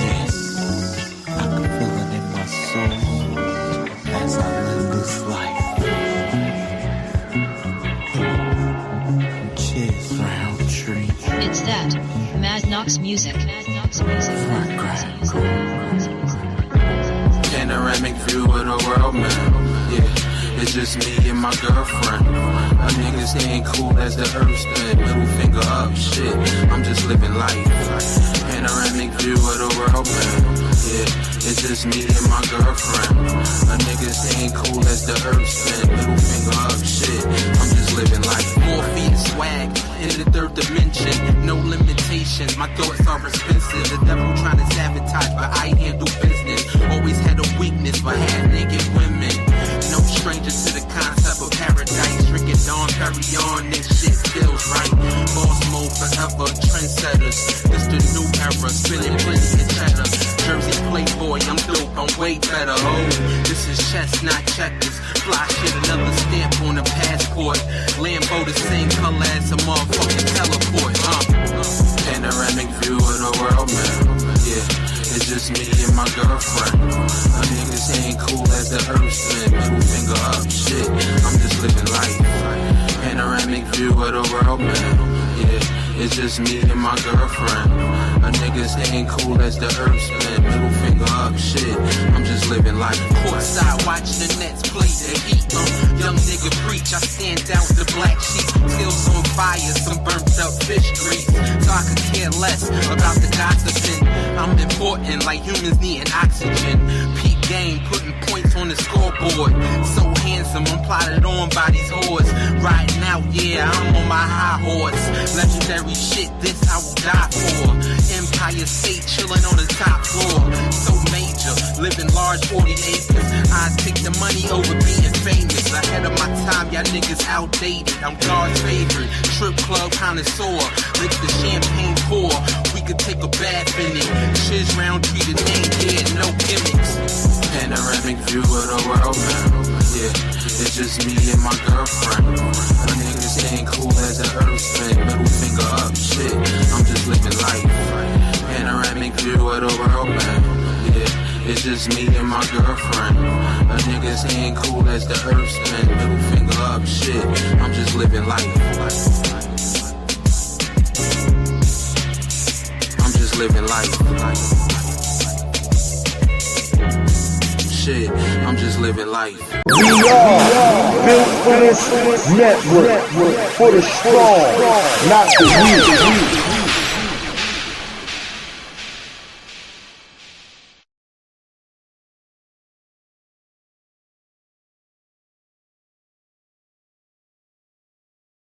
[SPEAKER 6] Yes, I can feel it in my soul as I live this life. Cheers, round tree.
[SPEAKER 5] It's that Maz Knox music.
[SPEAKER 7] Panoramic view of the world, man. Yeah, it's just me and my girlfriend. A niggas ain't cool as the earth spin. Middle finger up, shit. I'm just living life. Panoramic view of the world, man. Yeah, it's just me and my girlfriend. A niggas ain't cool as the earth spin. Middle finger up, shit. I'm just living life. 4 feet of swag in the third dimension. No limitations. My thoughts are expensive. The devil trying to sabotage, but I handle business. Always had a weakness for half-naked women. No stranger to the concept of paradise. Drinking Dawn Perignon, this shit feels right. Boss mode forever, trendsetters. This the new era, spinning plenty of cheddar. Jersey playboy, I'm dope, I'm way better. Oh, this is chess, not checkers. Fly shit, another stamp on the passport. Lambo the same color as a motherfucking teleport. Panoramic view of the world, man. Yeah, it's just me and my girlfriend. A niggas ain't cool as the earth spin. Middle finger up, shit. I'm just living life. Panoramic view of the world, man. Yeah, it's just me and my girlfriend. A niggas ain't cool as the earth spin. Middle finger up, shit. I'm just living life. Courtside, watch the Nets play the Heat. Young nigga preach, I stand out the black sheep. Skills on fire, some burnt up fish grease. So I could care less about the gossiping. I'm important, like humans needing oxygen. Peak game, putting points on the scoreboard. So handsome, I'm plotted on by these whores. Riding out, yeah, I'm on my high horse. Legendary shit, this I will die for. Empire State, chilling on the top floor. So major, living large, 40 acres. I take the money over being famous. Ahead of my time, y'all niggas outdated. I'm God's favorite, strip club connoisseur. Lick the champagne pour, we could take a bath in it. Shiz round tree, the name, yeah, no gimmicks. Panoramic view of the world, man. Yeah, it's just me and my girlfriend. A niggas ain't cool as the earth spin. Middle finger up, shit. I'm just living life. Panoramic view of the world, man. Yeah, it's just me and my girlfriend. A niggas ain't cool as the earth spin. Middle finger up, shit. I'm just living life. I'm just living life. Shit, I'm just living life.
[SPEAKER 8] We are built for this network, for the strong, not the weak.